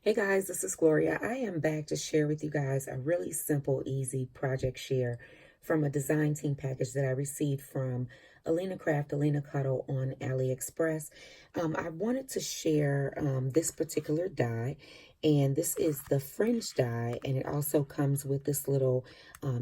Hey guys, this is Gloria. I am back to share with you guys a really simple, easy project share from a design team package that I received from AlinaCraft, AlinaCutle on AliExpress. I wanted to share this particular die, and this is the fringe die, and it also comes with this little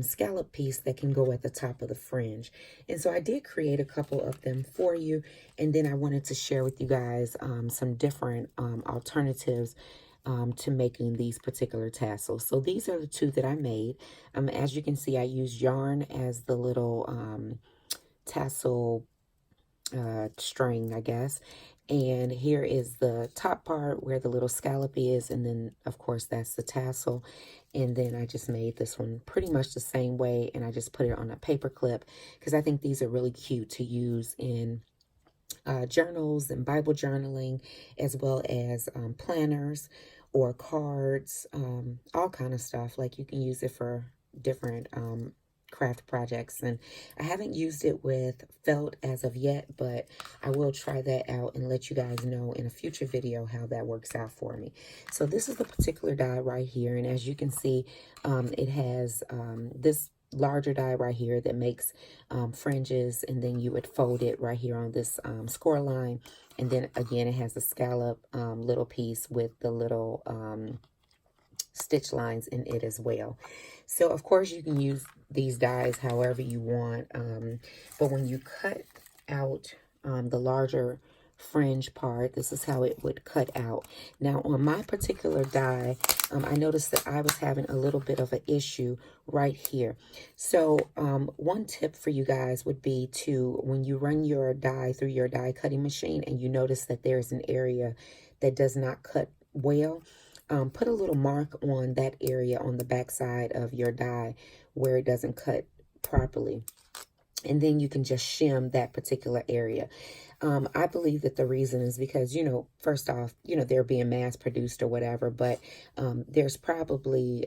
scallop piece that can go at the top of the fringe. And so I did create a couple of them for you, and then I wanted to share with you guys some different alternatives to making these particular tassels. So these are the two that I made. As you can see, I used yarn as the little tassel string, I guess. And here is the top part where the little scallop is. And then, of course, that's the tassel. And then I just made this one pretty much the same way. And I just put it on a paper clip because I think these are really cute to use in journals and Bible journaling, as well as planners or cards, all kind of stuff. Like you can use it for different craft projects. And I haven't used it with felt as of yet, but I will try that out and let you guys know in a future video how that works out for me. So this is the particular die right here. And as you can see, it has this larger die right here that makes fringes, and then you would fold it right here on this score line, and then again it has a scallop little piece with the little stitch lines in it as well. So of course you can use these dies however you want, but when you cut out the larger fringe part, this is how it would cut out. Now on my particular die, I noticed that I was having a little bit of an issue right here. So one tip for you guys would be to, when you run your die through your die cutting machine and you notice that there's an area that does not cut well, put a little mark on that area on the back side of your die where it doesn't cut properly. And then you can just shim that particular area. I believe that the reason is because, first off, they're being mass produced or whatever, but there's probably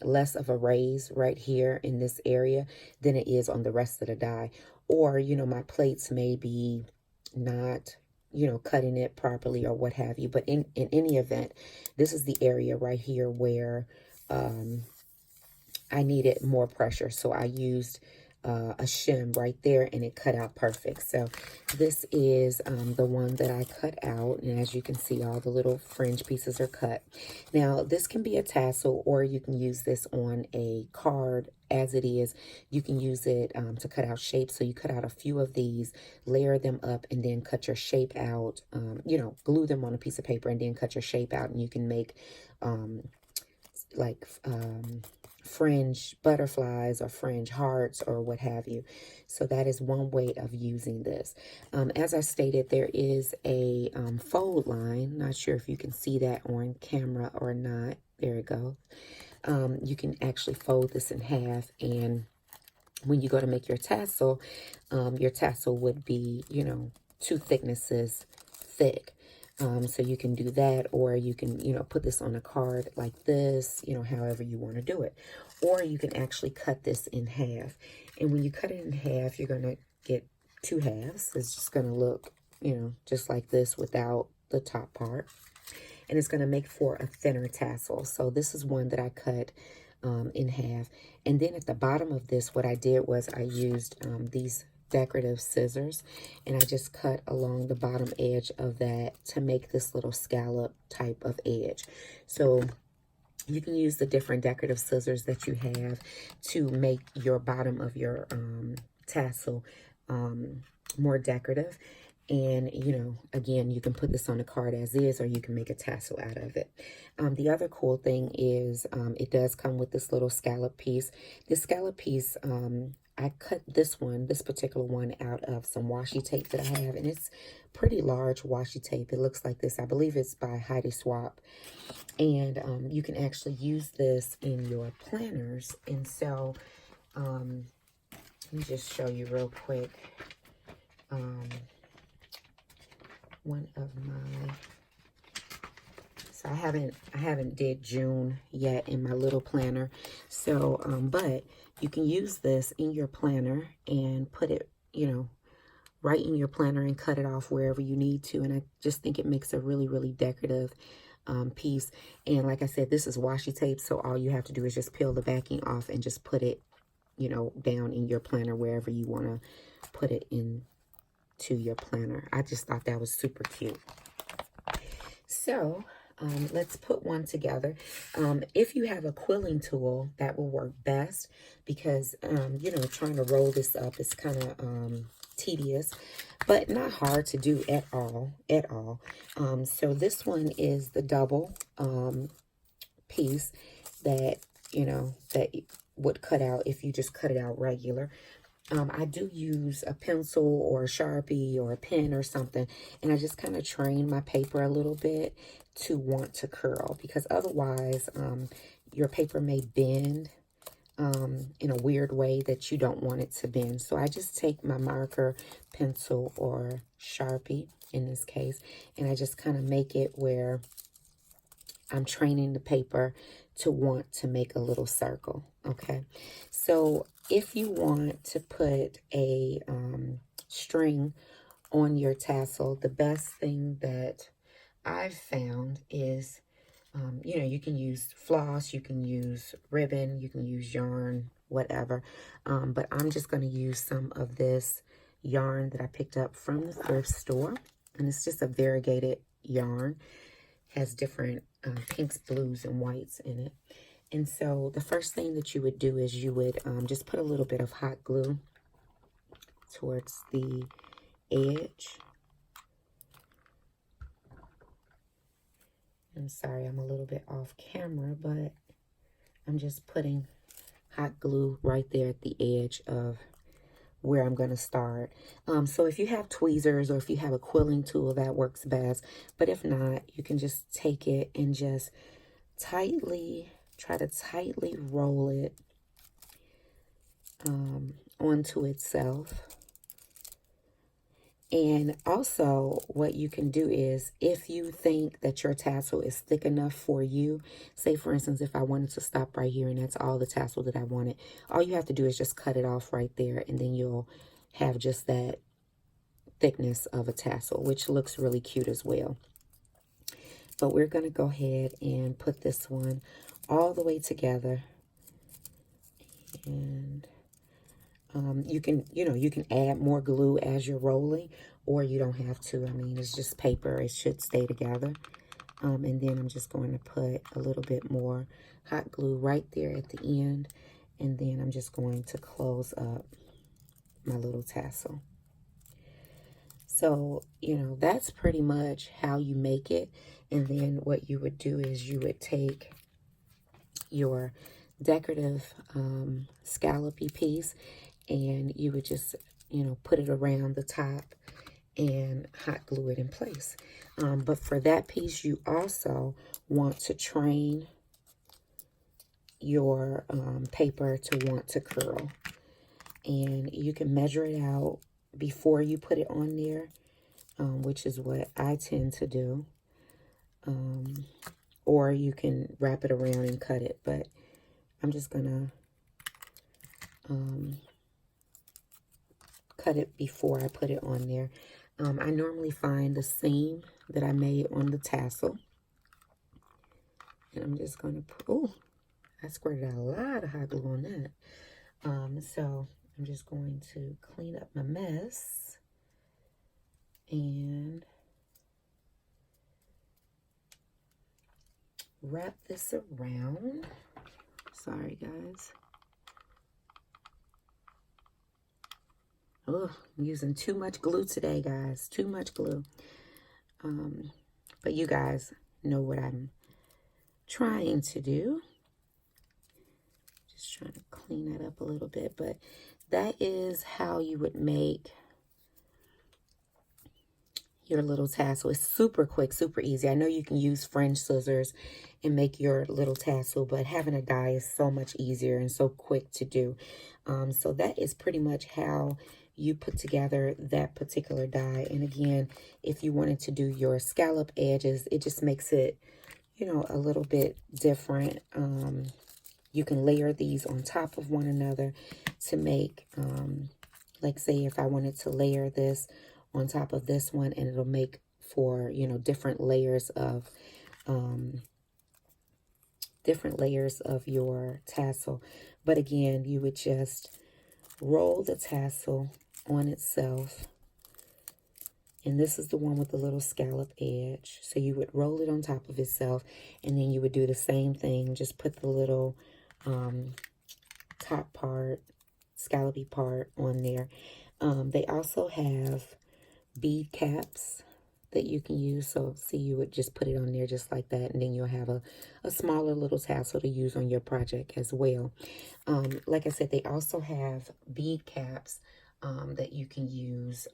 less of a raise right here in this area than it is on the rest of the die. Or, my plates may be not, cutting it properly or what have you. But in any event, this is the area right here where I needed more pressure. So I used a shim right there, and it cut out perfect. So this is the one that I cut out, and as you can see, all the little fringe pieces are cut. Now this can be a tassel, or you can use this on a card as it is. You can use it to cut out shapes. So you cut out a few of these, layer them up, and then cut your shape out, glue them on a piece of paper and then cut your shape out, and you can make fringe butterflies or fringe hearts or what have you. So that is one way of using this. As I stated, there is a fold line. Not sure if you can see that on camera or not. There it goes. You can actually fold this in half, and when you go to make your tassel would be, two thicknesses thick. So you can do that, or you can, put this on a card like this, however you want to do it. Or you can actually cut this in half. And when you cut it in half, you're going to get two halves. It's just going to look, just like this without the top part. And it's going to make for a thinner tassel. So this is one that I cut in half. And then at the bottom of this, what I did was I used these decorative scissors, and I just cut along the bottom edge of that to make this little scallop type of edge. So you can use the different decorative scissors that you have to make your bottom of your tassel more decorative. And, again, you can put this on a card as is, or you can make a tassel out of it. The other cool thing is it does come with this little scallop piece. This scallop piece, I cut this particular one out of some washi tape that I have, and it's pretty large washi tape. It looks like this. I believe it's by Heidi Swap. And you can actually use this in your planners. And so let me just show you real quick. One of my, so I haven't did June yet in my little planner. So, but you can use this in your planner and put it, right in your planner and cut it off wherever you need to. And I just think it makes a really, really decorative piece. And like I said, this is washi tape, so all you have to do is just peel the backing off and just put it, you know, down in your planner wherever you want to put it into your planner. I just thought that was super cute. So let's put one together. If you have a quilling tool, that will work best because, you know, trying to roll this up is kind of tedious, but not hard to do at all, so this one is the double piece that, you know, that would cut out if you just cut it out regular. I do use a pencil or a Sharpie or a pen or something, and I just kind of train my paper a little bit to want to curl, because otherwise your paper may bend in a weird way that you don't want it to bend. So I just take my marker, pencil, or Sharpie in this case, and I just kind of make it where I'm training the paper to want to make a little circle. Okay, so if you want to put a string on your tassel, the best thing that I've found is, you know, you can use floss, you can use ribbon, you can use yarn, whatever. But I'm just going to use some of this yarn that I picked up from the thrift store. And it's just a variegated yarn. Has different pinks, blues, and whites in it. And so the first thing that you would do is you would just put a little bit of hot glue towards the edge. I'm sorry, I'm a little bit off camera, but I'm just putting hot glue right there at the edge of where I'm going to start. So if you have tweezers or if you have a quilling tool, that works best. But if not, you can just take it and just try to tightly roll it onto itself. And also what you can do is, if you think that your tassel is thick enough for you, say for instance, if I wanted to stop right here and that's all the tassel that I wanted, all you have to do is just cut it off right there, and then you'll have just that thickness of a tassel, which looks really cute as well. But we're going to go ahead and put this one all the way together. And you can, you know, you can add more glue as you're rolling, or you don't have to. I mean, it's just paper. It should stay together. And then I'm just going to put a little bit more hot glue right there at the end. And then I'm just going to close up my little tassel. So, you know, that's pretty much how you make it. And then what you would do is you would take your decorative scallopy piece, and you would just, you know, put it around the top and hot glue it in place. But for that piece, you also want to train your paper to want to curl. And you can measure it out before you put it on there, which is what I tend to do. Or you can wrap it around and cut it, but I'm just gonna cut it before I put it on there. I normally find the seam that I made on the tassel, and I'm just gonna put, oh, I squirted out a lot of hot glue on that. So I'm just going to clean up my mess and wrap this around. Sorry, guys. Oh, I'm using too much glue today, guys. Too much glue. But you guys know what I'm trying to do. Just trying to clean that up a little bit. But that is how you would make your little tassel. It's super quick, super easy. I know you can use French scissors and make your little tassel, but having a die is so much easier and so quick to do. So that is pretty much how you put together that particular die. And again, if you wanted to do your scallop edges, it just makes it, you know, a little bit different. You can layer these on top of one another to make, like say if I wanted to layer this on top of this one, and it'll make for, you know, different layers of different layers of your tassel. But again, you would just roll the tassel on itself. And this is the one with the little scallop edge. So you would roll it on top of itself, and then you would do the same thing. Just put the little top part, scallopy part on there. They also have bead caps that you can use. So see, you would just put it on there just like that, and then you'll have a smaller little tassel to use on your project as well. Like I said, they also have bead caps that you can use.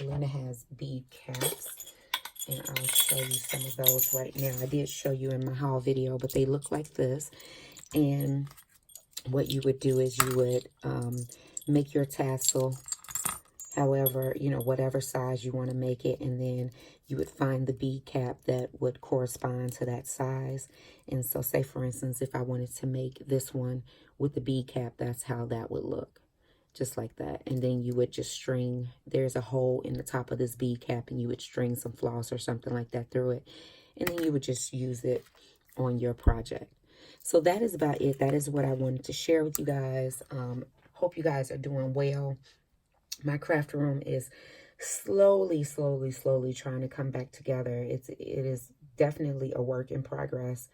Alina has bead caps, and I'll show you some of those right now. I did show you in my haul video, but they look like this. And what you would do is you would make your tassel however, you know, whatever size you want to make it, and then you would find the bead cap that would correspond to that size. And so say, for instance, if I wanted to make this one with the bead cap, that's how that would look, just like that. And then you would just string, there's a hole in the top of this bead cap, and you would string some floss or something like that through it, and then you would just use it on your project. So that is about it. That is what I wanted to share with you guys. Hope you guys are doing well. My craft room is slowly trying to come back together. It is definitely a work in progress.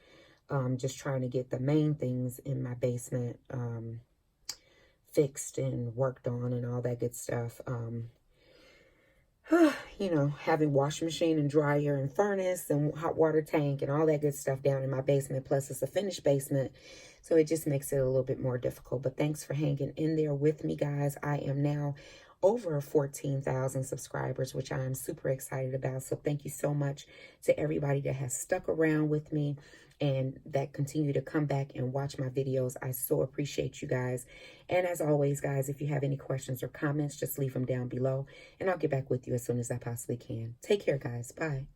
Just trying to get the main things in my basement fixed and worked on and all that good stuff. You know, having washing machine and dryer and furnace and hot water tank and all that good stuff down in my basement. Plus, it's a finished basement, so it just makes it a little bit more difficult. But thanks for hanging in there with me, guys. I am now over 14,000 subscribers, which I am super excited about. So thank you so much to everybody that has stuck around with me and that continue to come back and watch my videos. I so appreciate you guys. And as always, guys, if you have any questions or comments, just leave them down below, and I'll get back with you as soon as I possibly can. Take care, guys. Bye.